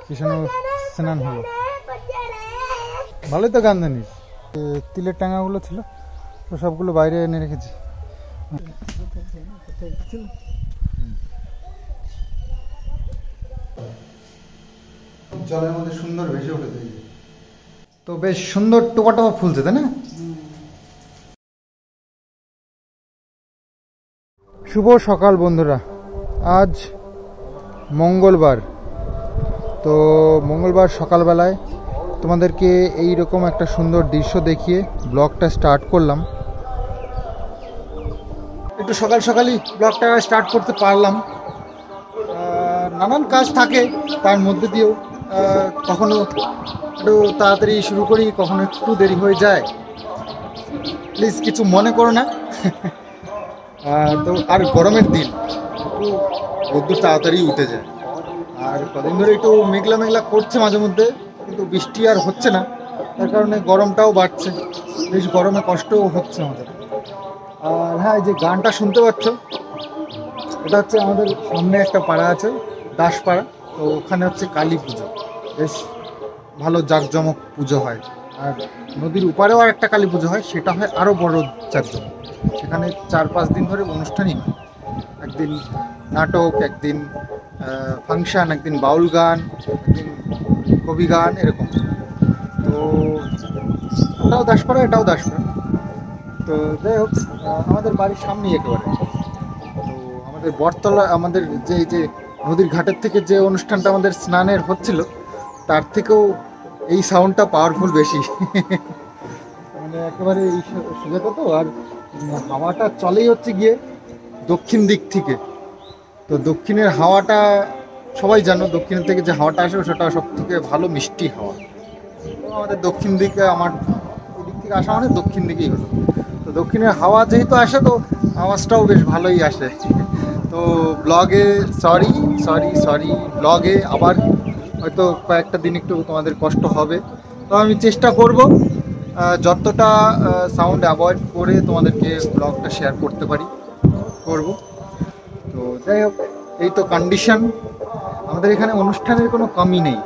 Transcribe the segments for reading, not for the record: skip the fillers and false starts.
কৃষ্ণ স্নান হলো। ভালোই তো গান জানিস। তিলের টাঙাগুলো ছিল তো সবগুলো বাইরে এনে রেখেছি। জলের মধ্যে সুন্দর ভেসে উঠেছে। তো বেশ সুন্দর টোপা টোপা ফুলছে, তাই না? শুভ সকাল বন্ধুরা, আজ মঙ্গলবার। তো মঙ্গলবার সকালবেলায় তোমাদেরকে এই রকম একটা সুন্দর দৃশ্য দেখিয়ে ব্লগটা স্টার্ট করলাম। একটু সকাল সকালই ব্লগটা স্টার্ট করতে পারলাম। নানান কাজ থাকে, তার মধ্যে দিয়েও কখনো একটু তাড়াতাড়ি শুরু করি, কখনো একটু দেরি হয়ে যায়। প্লিজ কিছু মনে করো না। তো আর গরমের দিন একটু রোদ্দুর তাড়াতাড়ি উঠে যায়। আর কদিন ধরে একটু মেঘলা মেঘলা করছে মাঝে মধ্যে, কিন্তু বৃষ্টি আর হচ্ছে না, তার কারণে গরমটাও বাড়ছে, বেশ গরমে কষ্টও হচ্ছে আমাদের। আর হ্যাঁ, যে গানটা শুনতে পাচ্ছ, এটা হচ্ছে আমাদের সামনে একটা পাড়া আছে, দাসপাড়া। তো ওখানে হচ্ছে কালী পুজো, বেশ ভালো জাঁকজমক পুজো হয়। আর নদীর উপারেও আর একটা কালী পুজো হয়, সেটা হয় আরও বড় জাঁকজমক। সেখানে 4-5 দিন ধরে অনুষ্ঠানই হয়। একদিন নাটক, একদিন ফাংশান, একদিন বাউল গান, একদিন কবি গান, এরকম। তো ওটাও দাসপাড়া, এটাও দাসপাড়া। তো যাই হোক, আমাদের বাড়ির সামনেই একেবারে। তো আমাদের বটতলা, আমাদের যে নদীর ঘাটের থেকে যে অনুষ্ঠানটা আমাদের স্নানের হচ্ছিল, তার থেকেও এই সাউন্ডটা পাওয়ারফুল বেশি। মানে একেবারে এই সুজাতা তো, আর হাওয়াটা চলেই হচ্ছে গিয়ে দক্ষিণ দিক থেকে। তো দক্ষিণের হাওয়াটা সবাই জানো, দক্ষিণের থেকে যে হাওয়াটা আসে সেটা সব থেকে ভালো মিষ্টি হাওয়া। তো আমাদের দক্ষিণ দিকে, আমার ওদিক থেকে আসা মানে দক্ষিণ দিকেই হলো। তো দক্ষিণের হাওয়া যেহেতু আসে, তো আওয়াজটাও বেশ ভালোই আসে। তো ব্লগে সরি ব্লগে আবার হয়তো কয়েকটা দিন একটু তোমাদের কষ্ট হবে। তো আমি চেষ্টা করব যতটা সাউন্ড অ্যাভয়েড করে তোমাদেরকে ব্লগটা শেয়ার করতে পারি করব। তো যাই হোক, এই তো কন্ডিশন। আমাদের এখানে অনুষ্ঠানের কোনো কমই নেই,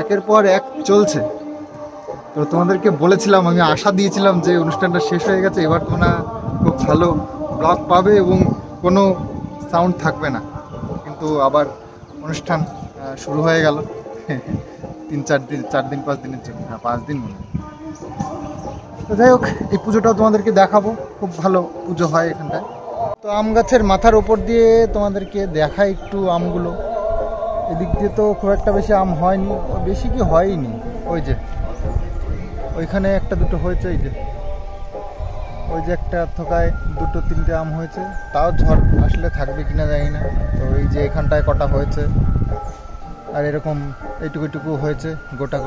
একের পর এক চলছে। তো তোমাদেরকে বলেছিলাম, আমি আশা দিয়েছিলাম যে অনুষ্ঠানটা শেষ হয়ে গেছে, এবার তোমরা খুব ভালো ব্লগ পাবে এবং কোনো সাউন্ড থাকবে না। কিন্তু আবার অনুষ্ঠান শুরু হয়ে গেল 3-4 দিন, 4 দিন 5 দিনের জন্য। হ্যাঁ, 5 দিন মনে হয়। তো যাই হোক, এই পুজোটাও তোমাদেরকে দেখাবো, খুব ভালো পুজো হয় এখানটায়। তো আম গাছের মাথার ওপর দিয়ে তোমাদেরকে দেখাই একটু আমগুলো। এদিক দিয়ে তো খুব একটা বেশি আম হয়নি, বেশি কি হয়নি। ওই যে ওইখানে একটা দুটো হয়েছে, এই যে ওই যে একটা থোকায় 2-3টে আম হয়েছে, তাও ঝড় আসলে থাকবে কিনা জানি না। তো এই যে এখানটায় কটা হয়েছে, আর এরকম এইটুকু হয়েছে গোটা,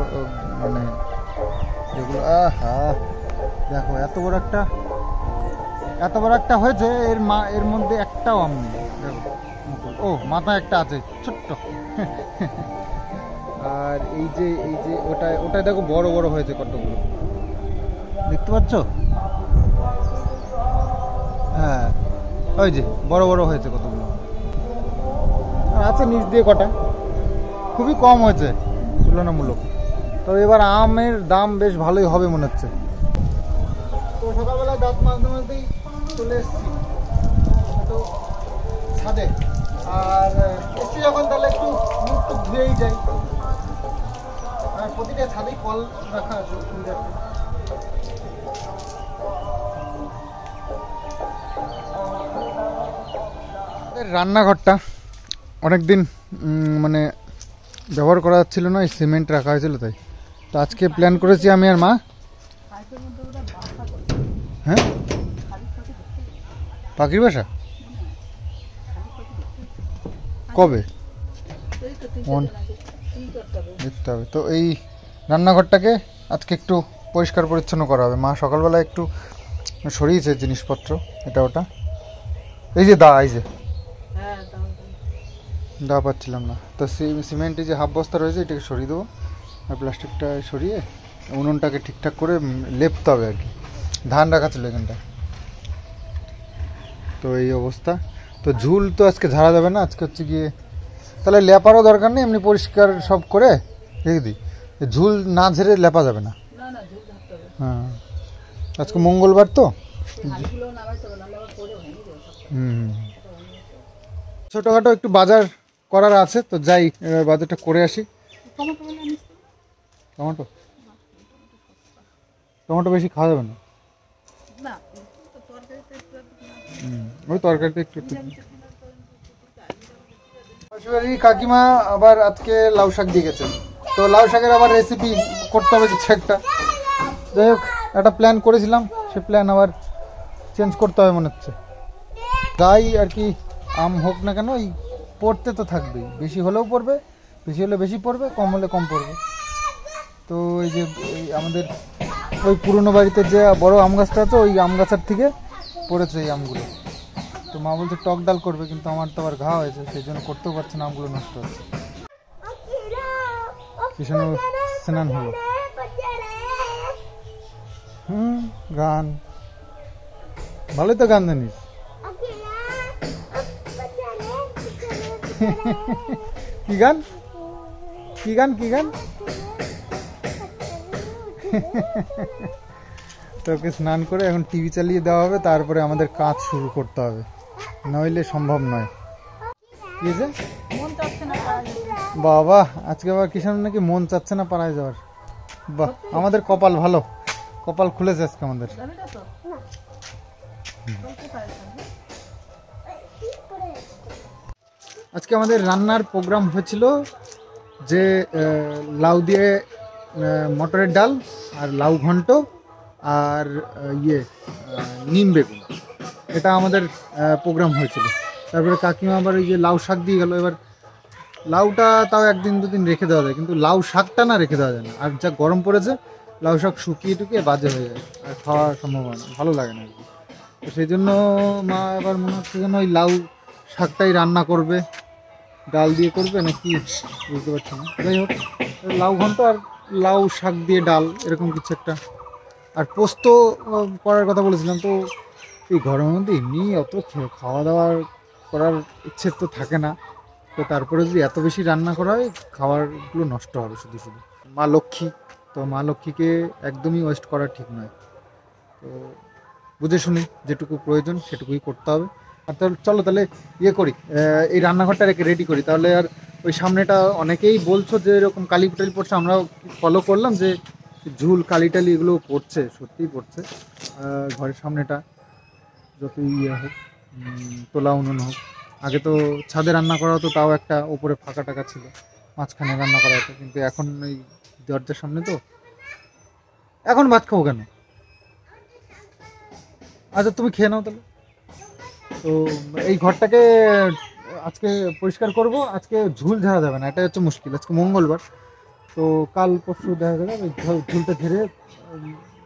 মানে যেগুলো। আহা দেখো, এত বড় একটা হয়েছে, এর মধ্যে একটাও আম নেই। দেখো, ও মাথায় একটা আছে ছোট্ট। আর এই যে ওটাই দেখো, বড় বড় হয়েছে কতগুলো, দেখতে পাচ্ছ? হ্যাঁ, ওই যে বড় বড় হয়েছে কতগুলো। আর আছে নিচ দিয়ে কটা, খুবই কম হয়েছে তুলনামূলক। তো এবার আমের দাম বেশ ভালোই হবে মনে হচ্ছে। তো সকালবেলায় দাঁত মাঝেই চলে এসেছি তো ছাদে। আর এসছি যখন, তাহলে একটু মুখ টুক ধুয়েই যাই। আর প্রতিটা ছাদেই কল রাখা আছে। রান্নাঘরটা অনেকদিন মানে ব্যবহার করা যাচ্ছিল না, সিমেন্ট রাখা হয়েছিল, তাই তো আজকে প্ল্যান করেছি আমি আর মা। হ্যাঁ, পাখির বাসা কবে দেখতে হবে। তো এই রান্নাঘরটাকে আজকে একটু পরিষ্কার পরিচ্ছন্ন করা হবে। মা সকালবেলা একটু সরিয়েছে জিনিসপত্র, এটা ওটা। এই যে এই যে দা পাচ্ছিলাম না, তো সিমেন্টে যে হাফ বস্তা রয়েছে এটাকে সরিয়ে দেবো, আর প্লাস্টিকটা সরিয়ে উনুনটাকে ঠিকঠাক করে লেপতে হবে আর কি। ধান রাখা ছিল এখানটা, তো এই অবস্থা। তো ঝুল তো আজকে ঝাড়া যাবে না, আজকে হচ্ছে গিয়ে, তাহলে লেপারও দরকার নেই, এমনি পরিষ্কার সব করে রেখে দিই, ঝুল না ঝেড়ে লেপা যাবে না। হ্যাঁ, আজকে মঙ্গলবার তো। ছোটোখাটো একটু বাজার করার আছে, তো যাই বাজারটা করে আসি। টমেটো টমেটো বেশি খাওয়া যাবে না, ওই তরকারিতে একটু একটু। কাকিমা আবার আজকে লাউ শাক দিয়ে গেছে, তো লাউ শাকের আবার রেসিপি করতে হবে কিছু একটা। যাই হোক, একটা প্ল্যান করেছিলাম, সে প্ল্যান আবার চেঞ্জ করতে হবে মনে হচ্ছে। যাই আর কি, আম হোক না কেন, ওই পড়তে তো থাকবেই, বেশি হলেও পড়বে, বেশি হলে বেশি পড়বে, কম হলে কম পড়বে। তো এই যে আমাদের ওই পুরনো বাড়িতে যে বড় আম গাছটা আছে, ওই আম গাছের থেকে পড়েছে এই আমগুলো। তো মা বলছে টক ডাল করবে, কিন্তু আমার তো আবার ঘা হয়েছে, সেই জন্য করতেও পারছে না, আমগুলো নষ্ট হচ্ছে। কিষান স্নান হলো। গান ভালোই তো, গান জানিস। কি গান, কি গান, কি গান? তোকে স্নান করে এখন টিভি চালিয়ে দেওয়া হবে, তারপরে আমাদের কাজ শুরু করতে হবে, নইলে সম্ভব নয়। কি যে বাবা, আজকে আবার কিষান নাকি মন চাচ্ছে না পাড়ায় যাওয়ার। বাহ, আমাদের কপাল ভালো, কপাল খুলেছে আজকে আমাদের। আজকে আমাদের রান্নার প্রোগ্রাম হয়েছিল যে লাউ দিয়ে মটরের ডাল, আর লাউ ঘন্ট, আর নিম বেগুন, এটা আমাদের প্রোগ্রাম হয়েছিল। তারপরে কাকিমা আবার ওই যে লাউ শাক দিয়ে গেল। এবার লাউটা তাও একদিন দুদিন রেখে দেওয়া যায়, কিন্তু লাউ শাকটা না রেখে দেওয়া যায় না। আর যা গরম পড়েছে, লাউ শাক শুকিয়ে টুকিয়ে বাজে হয়ে যায়, আর খাওয়ার সম্ভাবনা ভালো লাগে না আর কি। তো সেই জন্য মা এবার মনে হচ্ছে যেন ওই লাউ শাকটাই রান্না করবে, ডাল দিয়ে করবে নাকি বুঝতে পারছি না। যাই হোক, লাউ ঘন্ট আর লাউ শাক দিয়ে ডাল, এরকম কিছু একটা। আর পোস্ত করার কথা বলেছিলাম, তো এই গরমের মধ্যে এমনি অত খাওয়া দাওয়া করার ইচ্ছে তো থাকে না। তো তারপরে যদি এত বেশি রান্না করা হয়, খাবারগুলো নষ্ট হবে শুধু শুধু। মা লক্ষ্মী, তো মা লক্ষ্মীকে একদমই ওয়েস্ট করা ঠিক নয়। তো বুঝে শুনি যেটুকু প্রয়োজন সেটুকুই করতে হবে। আর তাহলে চলো তাহলে ইয়ে করি, এই রান্নাঘরটা রেডি করি তাহলে। আর ওই সামনেটা অনেকেই বলছো যে এরকম কালি টালি পড়ছে, আমরাও ফলো করলাম যে ঝুল কালি টালি এগুলো পড়ছে, সত্যিই পড়ছে। ঘরের সামনেটা যতই ইয়ে হোক, তোলা উনুন হোক, আগে তো ছাদে রান্না করা হতো, তাও একটা উপরে ফাঁকা টাকা ছিল, মাঝখানে রান্না করা হতো। কিন্তু এখন এই দরজার সামনে, তো এখন ভাত খাবো কেন? আচ্ছা তুমি খেয়ে নাও তাহলে। তো এই ঘরটাকে আজকে পরিষ্কার করব, আজকে ঝুল ঝাড়া যাবে না, এটা হচ্ছে মুশকিল। আজকে মঙ্গলবার, তো কাল পরশু দেখা যাবে ওই ঝুলটা ঝেড়ে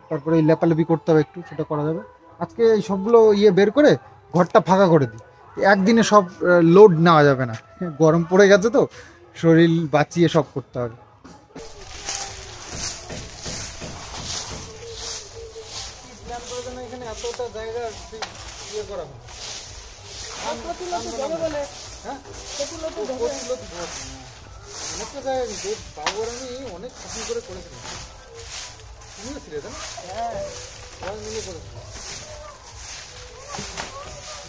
তারপরে এই লেপালেপি করতে হবে একটু, সেটা করা যাবে। আজকে এই সবগুলো বের করে ঘরটা ফাঁকা করে দিই, একদিনে সব লোড নেওয়া যাবে না, গরম পড়ে গেছে তো, শরীর বাঁচিয়ে সব করতে হবে। এখানে এতটা জায়গা ইয়ে করা হবে, অনেকটা জায়গা কিন্তু বাবুর আমি অনেক শাসন করে করেছিলাম, তুমিও ছিলে তাই না? সবাই মিলে করেছিলাম,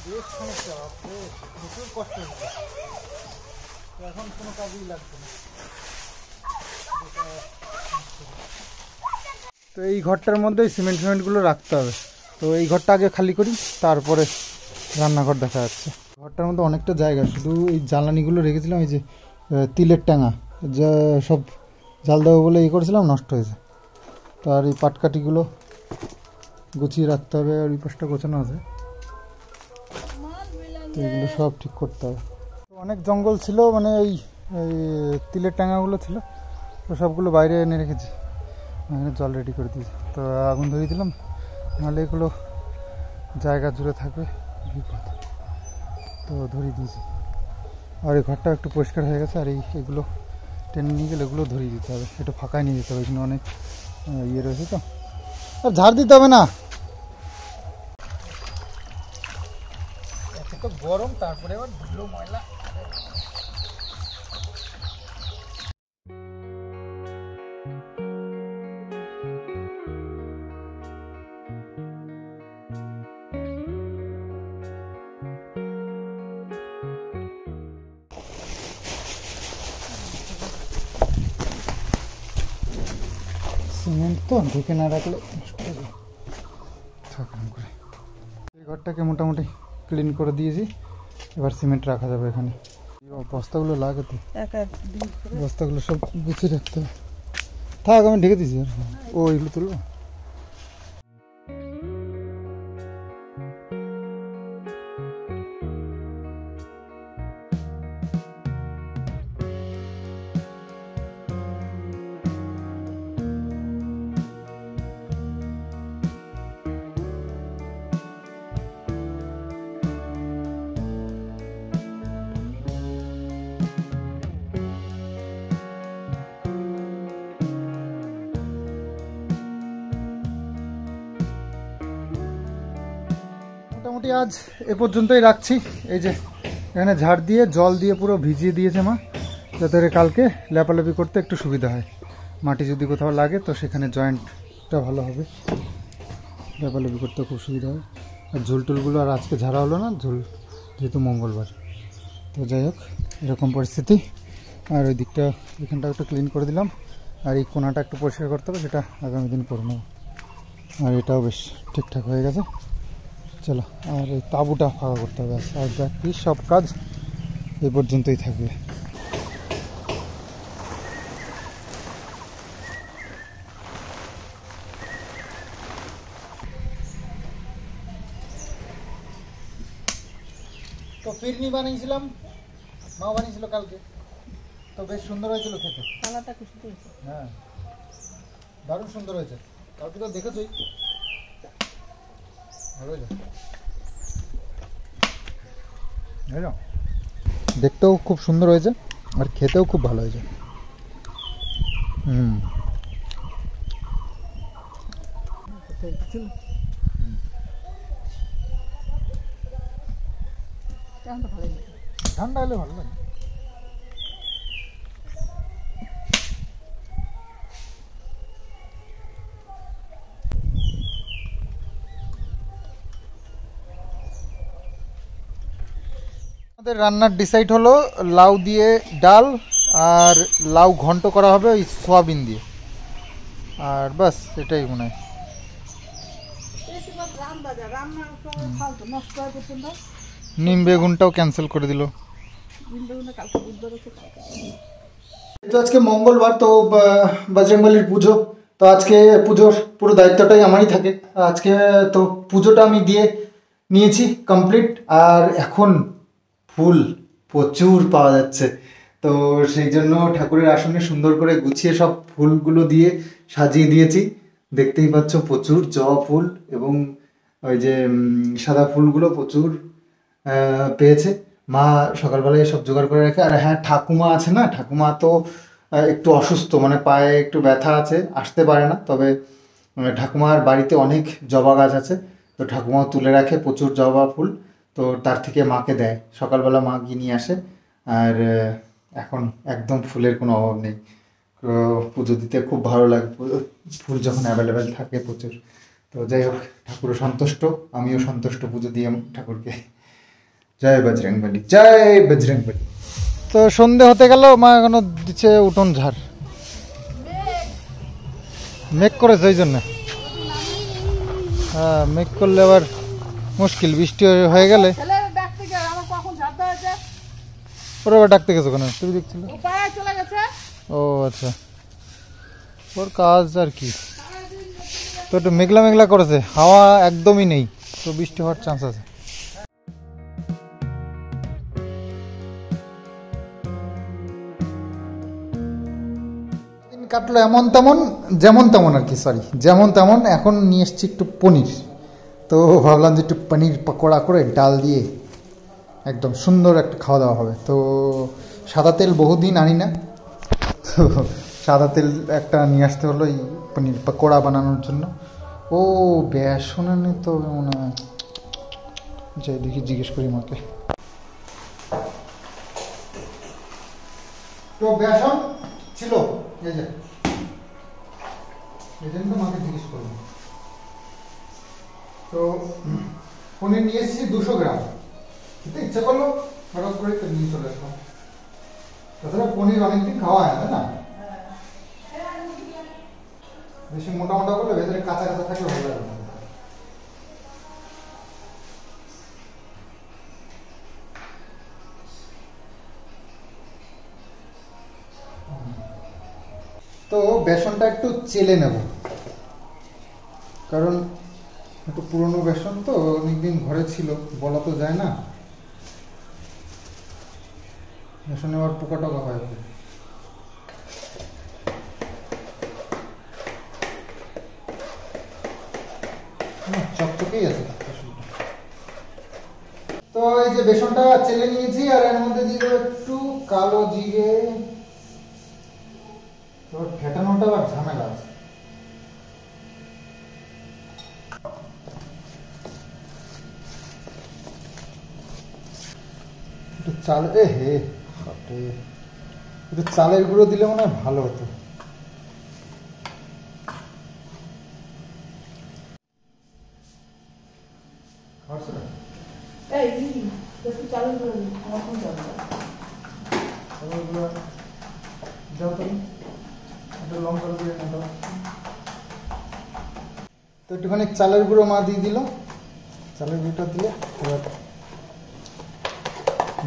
বেশ সমস্যা, প্রচুর কষ্ট হচ্ছে, এখন কোনো কাজই লাগছে না। তো এই ঘরটার মধ্যে সিমেন্টগুলো রাখতে হবে, তো এই ঘরটা আগে খালি করি, তারপরে রান্নাঘর দেখা যাচ্ছে। ঘরটার মধ্যে অনেকটা জায়গা, শুধু এই জ্বালানিগুলো রেখেছিলাম, এই যে তিলের ট্যাঙা, যা সব জাল দেবো বলে করেছিলাম, নষ্ট হয়েছে। তো আর এই পাটকাঠিগুলো গুছিয়ে রাখতে হবে, আর এই পাশটা গোছানো আছে, তো এগুলো সব ঠিক করতে হবে। অনেক জঙ্গল ছিল, মানে এই তিলের ট্যাঙাগুলো ছিল, তো সবগুলো বাইরে এনে রেখেছি, জল রেডি করে দিয়েছি। তো আগুন ধরিয়ে দিলাম, নাহলে এগুলো জায়গা জুড়ে থাকবে, বিপদ, তো ধরিয়ে দিয়েছি। আর এই ঘরটা একটু পরিষ্কার হয়ে গেছে, আর এগুলো টেনে নিয়ে গেলে এগুলো ধরিয়ে দিতে হবে, একটু ফাঁকায় নিয়ে যেতে হবে, এখানে অনেক ইয়ে রয়েছে, তো আর ঝাড় দিতে হবে না, এত গরম, তারপরে আবার ধুলো ময়লা। সিমেন্ট তো ঢেকে না রাখলে নষ্ট হয়ে যায়। করে এই ঘরটাকে মোটামুটি ক্লিন করে দিয়েছি, এবার সিমেন্ট রাখা যাবে এখানে। বস্তাগুলো লাগাতে, বস্তাগুলো সব গুছিয়ে রাখতে হবে। থাক, আমি ঢেকে দিয়েছি। ও এগুলো তুলবো। মোটামুটি আজ এ পর্যন্তই রাখছি। এই যে এখানে ঝাড় দিয়ে জল দিয়ে পুরো ভিজিয়ে দিয়েছে মা, যাতে কালকে লেপালেপি করতে একটু সুবিধা হয়। মাটি যদি কোথাও লাগে তো সেখানে জয়েন্টটা ভালো হবে, লেপালেপি করতে খুব সুবিধা হয়। আর ঝুলটুলগুলো আর আজকে ঝাড়া হলো না, ঝুল যেহেতু মঙ্গলবার। তো যাই হোক, এরকম পরিস্থিতি। আর ওই দিকটা এখানটা একটু ক্লিন করে দিলাম, আর এই কোনাটা একটু পরিষ্কার করতে হবে, সেটা আগামী দিন করে নেব। আর এটাও বেশ ঠিকঠাক হয়ে গেছে। চলো, আর এই তাঁবুটা ফাঁকা করতে হবে। আর বাকি সব কাজ এই পর্যন্তই থাকবে। তো ফিরনি বানিয়েছিলাম, মা বানিয়েছিল কালকে, তো বেশ সুন্দর হয়েছিল খেতে। হ্যাঁ, দারুণ সুন্দর হয়েছে। কালকে তো দেখেছই, ভালো হয়েছে। দেখতেও খুব সুন্দর হয়েছে আর খেতেও খুব ভালো হয়েছে। ঠান্ডা হলে ভালো লাগে। আমাদের রান্নার ডিসাইড হলো লাউ দিয়ে ডাল, আর লাউ ঘন্ট করা হবে ওই সোয়াবিন দিয়ে, আর বাস এটাই মনে হয়। নিম বেগুনটাও ক্যান্সেল করে দিল। তো আজকে মঙ্গলবার, তো বজরংবলির পুজো, তো আজকে পুজোর পুরো দায়িত্বটাই আমারই থাকে। আজকে তো পুজোটা আমি দিয়ে নিয়েছি কমপ্লিট। আর এখন ফুল প্রচুর পাওয়া যাচ্ছে, তো সেই জন্য ঠাকুরের আসনে সুন্দর করে গুছিয়ে সব ফুলগুলো দিয়ে সাজিয়ে দিয়েছি। দেখতেই পাচ্ছ প্রচুর জবা ফুল এবং ওই যে সাদা ফুলগুলো প্রচুর পেয়েছে। মা সকালবেলায় সব জোগাড় করে রাখে। আর হ্যাঁ, ঠাকুমা আছে না, ঠাকুমা তো একটু অসুস্থ, মানে পায়ে একটু ব্যথা আছে, আসতে পারে না। তবে ঠাকুমার বাড়িতে অনেক জবা গাছ আছে, তো ঠাকুমাও তুলে রাখে প্রচুর জবা ফুল, তো তার থেকে মাকে দেয়। সকালবেলা মা গিয়ে নিয়ে আসে। আর এখন একদম ফুলের কোনো অভাব নেই, পুজো দিতে খুব ভালো লাগে ফুল যখন অ্যাভেলেবেল থাকে প্রচুর। তো যাই হোক, ঠাকুরও সন্তুষ্ট, আমিও সন্তুষ্ট পুজো দিয়ে ঠাকুরকে। জয় বজরংবলী, জয় বজরংবলী। তো সন্ধে হতে গেল, মা এখনো দিচ্ছে উঠোন ঝাড়। মেঘ করেছে ওই জন্য। হ্যাঁ, মেঘ করলে আবার মুশকিল, বৃষ্টি হয়ে গেলে। ওরা আবার ডাকতে গেছো কেন? তুমি দেখছিল? ও আচ্ছা, ওর কাজ আর কি। তো একটু মেঘলা মেঘলা করেছে, হাওয়া একদমই নেই, তো বৃষ্টি হওয়ার চান্স আছে। দিন কাটলো এমন তেমন, যেমন তেমন আর কি, সরি যেমন তেমন। এখন নিয়ে এসছি একটু পনির, তো ভাবলাম যে একটু পনির পকোড়া করে ডাল দিয়ে একদম সুন্দর একটা খাওয়া দাওয়া হবে। তো সাদা তেল বহুদিন আনি না, তো সাদা তেল একটা নিয়ে আসতে হলো এই পনির পকোড়া বানানোর জন্য। ও বেসন আনে তো মনে হয়, যাই দেখি, জিজ্ঞেস করি মাকে। তো বেসন ছিল, এই যে এই জন্য মাকে জিজ্ঞেস করবো। তো পনির নিয়ে এসেছি 200 গ্রাম। কিন্তু ইচ্ছা করলো হঠাৎ করে নিয়ে চলে আসলাম। তাছাড়া পনির অনেকদিন খাওয়া হয় না, তাই না? বেশি মোটা মোটা করলে ভেতরে কাঁচা কাঁচা থাকলে ভালো লাগে না। তো বেসনটা একটু চেলে নেব, কারণ একটু পুরনো বেসন তো, অনেকদিন ঘরে ছিল, বলা তো যায় না, বেসনে আবার পোকা টোকা হয়। চকচকেই আছে। তো এই যে বেসনটা চেলে নিয়েছি, আর এর মধ্যে দিয়ে দেবো একটু কালো জিরে। তোর ফেটানোটা আবার ঝামেলা আছে। একটু চাল, একটু চালের গুঁড়ো দিলে মনে হয় ভালো হতো। তো একটুখানি চালের গুঁড়ো মা দিয়ে দিল, চালের গুঁড়োটা দিলে এবার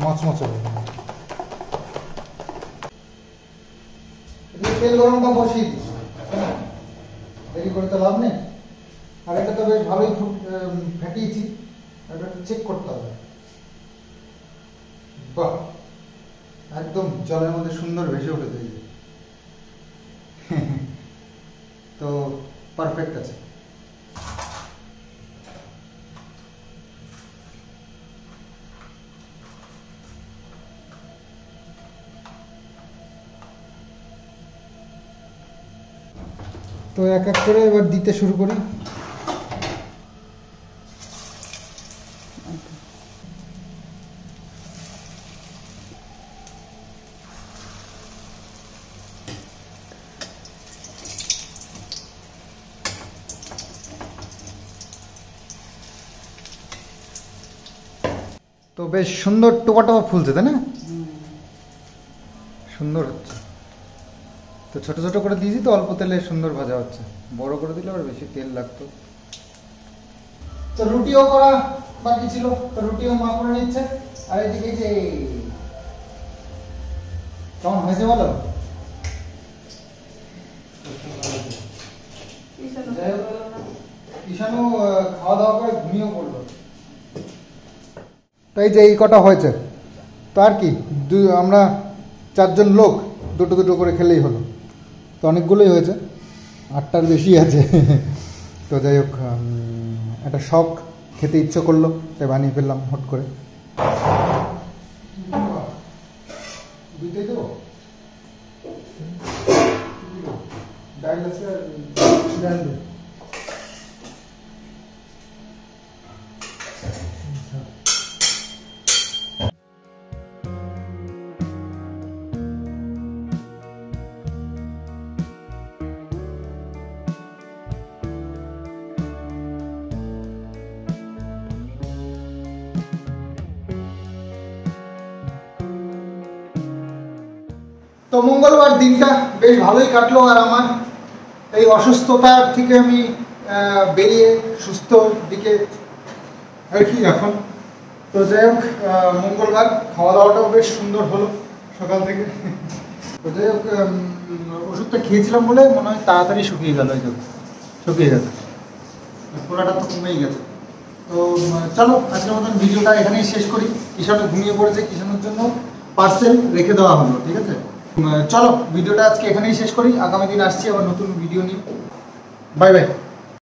মচমচে হবে। তেল গরমটা বসিয়ে দিচ্ছি, দেরি করে তো লাভ নেই। আর এটা তো বেশ ভালোই ফেটিয়েছি, এটা চেক করতে হবে। বাহ, একদম জলের মধ্যে সুন্দর ভেসে উঠেছে। তো পারফেক্ট আছে। তো এক এক করে এবার দিতে শুরু করি। তো বেশ সুন্দর টোপা টোপা ফুলছে, তাই না? সুন্দর হচ্ছে। তো ছোট ছোট করে দিয়েছি তো, অল্প তেলে সুন্দর ভাজা হচ্ছে। বড় করে দিলে আবার বেশি তেল লাগতো। তো রুটিও করা বাকি ছিল, তো রুটিও মা করে নিচ্ছে। আর এদিকে যে কেমন হয়েছে বলো? ঈশানু খাওয়া দাওয়া করে ঘুমিয়েও পড়লো। তাই যে এই কটা হয়েছে, তো আর কি, আমরা 4 জন লোক, দুটো দুটো করে খেলেই হলো। তো অনেকগুলোই হয়েছে, 8টার বেশি আছে। তো যাই হোক, একটা শখ, খেতে ইচ্ছে করলো, তাই বানিয়ে ফেললাম হট করে। ডাল আছে, ডাল। তো মঙ্গলবার দিনটা বেশ ভালোই কাটলো, আর আমার এই অসুস্থতার থেকে আমি বেরিয়ে সুস্থ দিকে আর কি এখন। তো যাই হোক, মঙ্গলবার খাওয়া দাওয়াটাও বেশ সুন্দর হলো সকাল থেকে। তো যাই হোক, ওষুধটা খেয়েছিলাম বলে মনে হয় তাড়াতাড়ি শুকিয়ে গেল, এই শুকিয়ে গেছে, পোড়াটা তো কমেই গেছে। তো চলো আজকের মতন ভিডিওটা এখানেই শেষ করি। কিষাণু ঘুমিয়ে পড়েছে, কিষাণুর জন্য পার্সেল রেখে দেওয়া হলো, ঠিক আছে? চলো ভিডিওটা আজকে এখানেই শেষ করি। আগামী দিন আসছি আবার নতুন ভিডিও নিয়ে। Bye bye.